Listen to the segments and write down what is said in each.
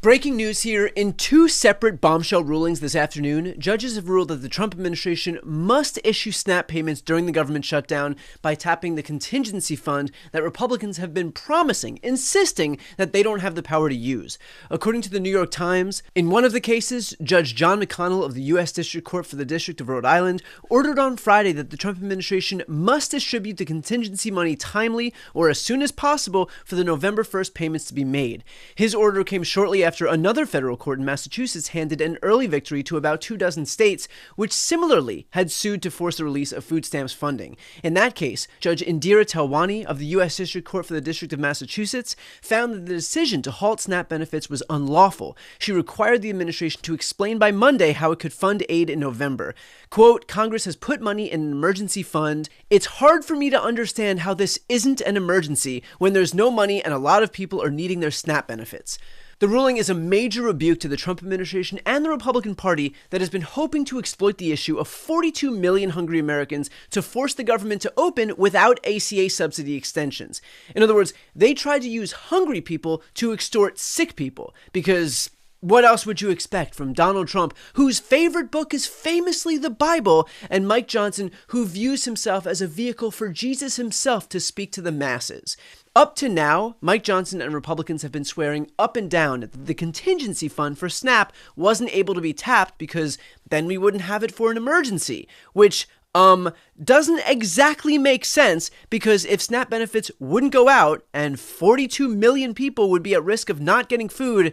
Breaking news here. In two separate bombshell rulings this afternoon, judges have ruled that the Trump administration must issue SNAP payments during the government shutdown by tapping the contingency fund that Republicans have been promising, insisting that they don't have the power to use. According to the New York Times, in one of the cases, Judge John McConnell of the U.S. District Court for the District of Rhode Island ordered on Friday that the Trump administration must distribute the contingency money timely or as soon as possible for the November 1st payments to be made. His order came shortly after another federal court in Massachusetts handed an early victory to about 24 states, which similarly had sued to force the release of food stamps funding. In that case, Judge Indira Telwani of the U.S. District Court for the District of Massachusetts found that the decision to halt SNAP benefits was unlawful. She required the administration to explain by Monday how it could fund aid in November. Quote, "Congress has put money in an emergency fund. It's hard for me to understand how this isn't an emergency when there's no money and a lot of people are needing their SNAP benefits." The ruling is a major rebuke to the Trump administration and the Republican Party that has been hoping to exploit the issue of 42 million hungry Americans to force the government to open without ACA subsidy extensions. In other words, they tried to use hungry people to extort sick people, because what else would you expect from Donald Trump, whose favorite book is famously the Bible, and Mike Johnson, who views himself as a vehicle for Jesus himself to speak to the masses? Up to now, Mike Johnson and Republicans have been swearing up and down that the contingency fund for SNAP wasn't able to be tapped because then we wouldn't have it for an emergency, which doesn't exactly make sense, because if SNAP benefits wouldn't go out and 42 million people would be at risk of not getting food,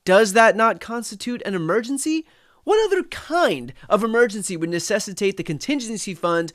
does that not constitute an emergency? What other kind of emergency would necessitate the contingency fund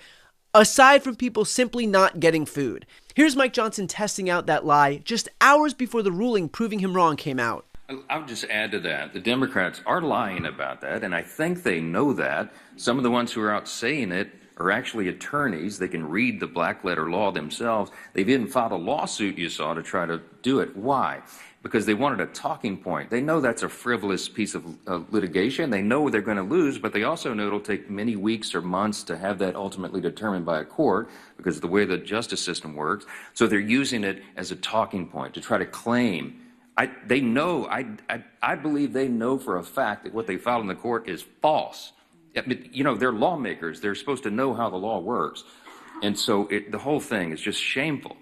aside from people simply not getting food? Here's Mike Johnson testing out that lie just hours before the ruling proving him wrong came out. I'll just add to that. The Democrats are lying about that, and I think they know that. Some of the ones who are out saying it are actually attorneys. They can read the black letter law themselves. They've even filed a lawsuit, you saw, to try to do it. Why? Because they wanted a talking point. They know that's a frivolous piece of litigation. They know they're going to lose, but they also know it'll take many weeks or months to have that ultimately determined by a court, because of the way the justice system works. So they're using it as a talking point to try to claim. I believe they know for a fact that what they filed in the court is false. You know, they're lawmakers. They're supposed to know how the law works. And so the whole thing is just shameful.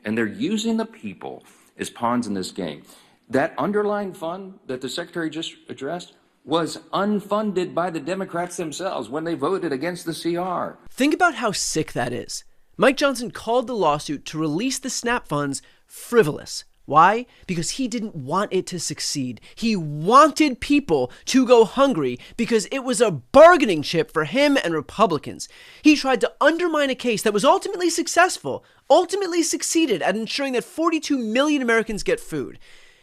And they're using the people as pawns in this game. That underlying fund that the Secretary just addressed was unfunded by the Democrats themselves when they voted against the CR. Think about how sick that is. Mike Johnson called the lawsuit to release the SNAP funds frivolous. Why? Because he didn't want it to succeed. He wanted people to go hungry because it was a bargaining chip for him and Republicans. He tried to undermine a case that was ultimately successful, ultimately succeeded at ensuring that 42 million Americans get food.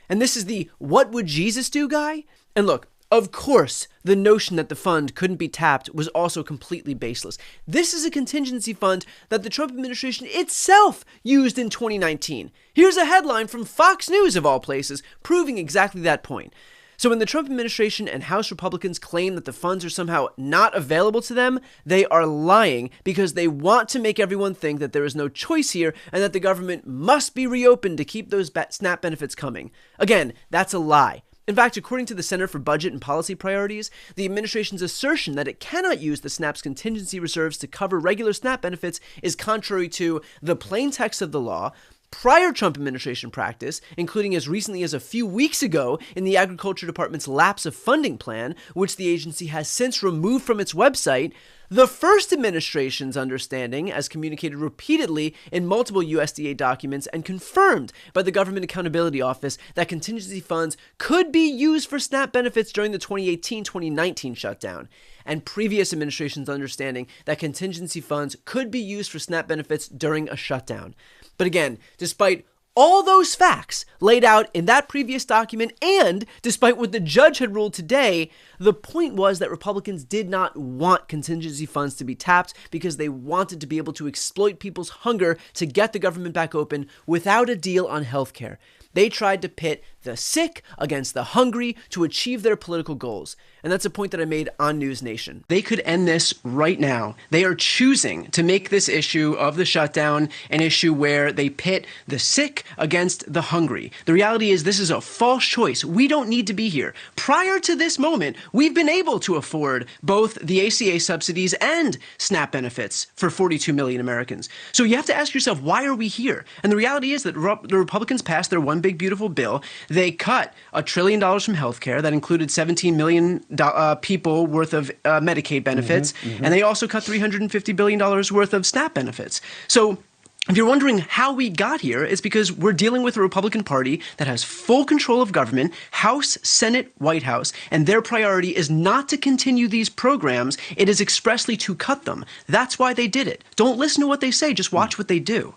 And this is the "what would Jesus do" guy? And look, of course, the notion that the fund couldn't be tapped was also completely baseless. This is a contingency fund that the Trump administration itself used in 2019. Here's a headline from Fox News, of all places, proving exactly that point. So when the Trump administration and House Republicans claim that the funds are somehow not available to them, they are lying, because they want to make everyone think that there is no choice here and that the government must be reopened to keep those SNAP benefits coming. Again, that's a lie. In fact, according to the Center for Budget and Policy Priorities, the administration's assertion that it cannot use the SNAP's contingency reserves to cover regular SNAP benefits is contrary to the plain text of the law, prior Trump administration practice, including as recently as a few weeks ago in the Agriculture Department's lapse of funding plan, which the agency has since removed from its website, the first administration's understanding, as communicated repeatedly in multiple USDA documents and confirmed by the Government Accountability Office, that contingency funds could be used for SNAP benefits during the 2018-2019 shutdown, and previous administration's understanding that contingency funds could be used for SNAP benefits during a shutdown. But again, despite all those facts laid out in that previous document, and despite what the judge had ruled today, the point was that Republicans did not want contingency funds to be tapped because they wanted to be able to exploit people's hunger to get the government back open without a deal on healthcare. They tried to pit the sick against the hungry to achieve their political goals. And that's a point that I made on News Nation. They could end this right now. They are choosing to make this issue of the shutdown an issue where they pit the sick against the hungry. The reality is this is a false choice. We don't need to be here. Prior to this moment, we've been able to afford both the ACA subsidies and SNAP benefits for 42 million Americans. So you have to ask yourself, why are we here? And the reality is that the Republicans passed their one big beautiful bill. They cut $1 trillion from healthcare. That included 17 million people worth of Medicaid benefits. And they also cut $350 billion worth of SNAP benefits. So if you're wondering how we got here, it's because we're dealing with a Republican Party that has full control of government, House, Senate, White House, and their priority is not to continue these programs. It is expressly to cut them. That's why they did it. Don't listen to what they say, just watch what they do.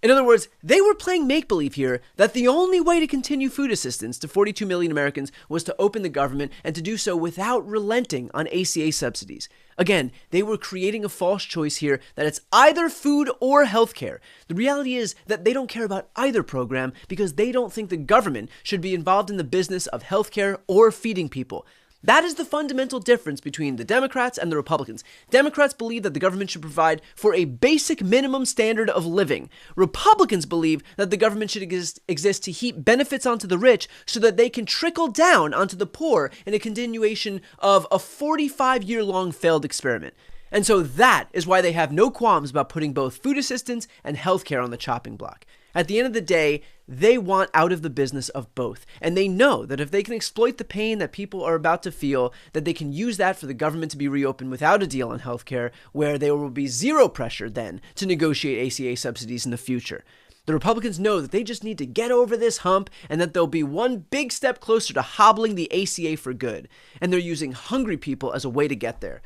In other words, they were playing make-believe here that the only way to continue food assistance to 42 million Americans was to open the government and to do so without relenting on ACA subsidies. Again, they were creating a false choice here that it's either food or healthcare. The reality is that they don't care about either program because they don't think the government should be involved in the business of healthcare or feeding people. That is the fundamental difference between the Democrats and the Republicans. Democrats believe that the government should provide for a basic minimum standard of living. Republicans believe that the government should exist to heap benefits onto the rich so that they can trickle down onto the poor in a continuation of a 45-year-long failed experiment. And so that is why they have no qualms about putting both food assistance and healthcare on the chopping block. At the end of the day, they want out of the business of both. And they know that if they can exploit the pain that people are about to feel, that they can use that for the government to be reopened without a deal on healthcare, where there will be zero pressure then to negotiate ACA subsidies in the future. The Republicans know that they just need to get over this hump and that they'll be one big step closer to hobbling the ACA for good. And they're using hungry people as a way to get there.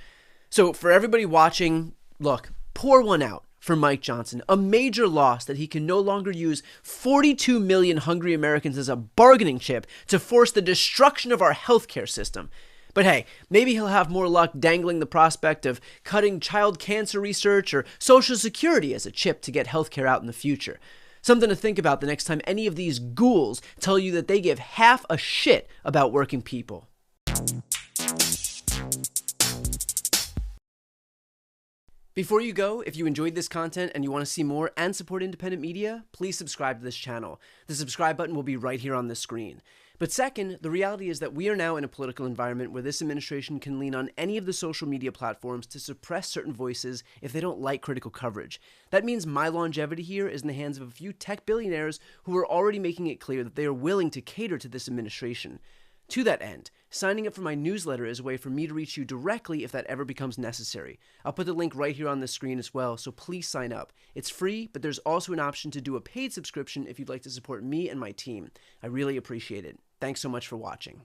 So for everybody watching, look, pour one out for Mike Johnson, a major loss that he can no longer use 42 million hungry Americans as a bargaining chip to force the destruction of our healthcare system. But hey, maybe he'll have more luck dangling the prospect of cutting child cancer research or Social Security as a chip to get healthcare out in the future. Something to think about the next time any of these ghouls tell you that they give half a shit about working people. Before you go, if you enjoyed this content and you want to see more and support independent media, please subscribe to this channel. The subscribe button will be right here on the screen. But second, the reality is that we are now in a political environment where this administration can lean on any of the social media platforms to suppress certain voices if they don't like critical coverage. That means my longevity here is in the hands of a few tech billionaires who are already making it clear that they are willing to cater to this administration. To that end, signing up for my newsletter is a way for me to reach you directly if that ever becomes necessary. I'll put the link right here on the screen as well, so please sign up. It's free, but there's also an option to do a paid subscription if you'd like to support me and my team. I really appreciate it. Thanks so much for watching.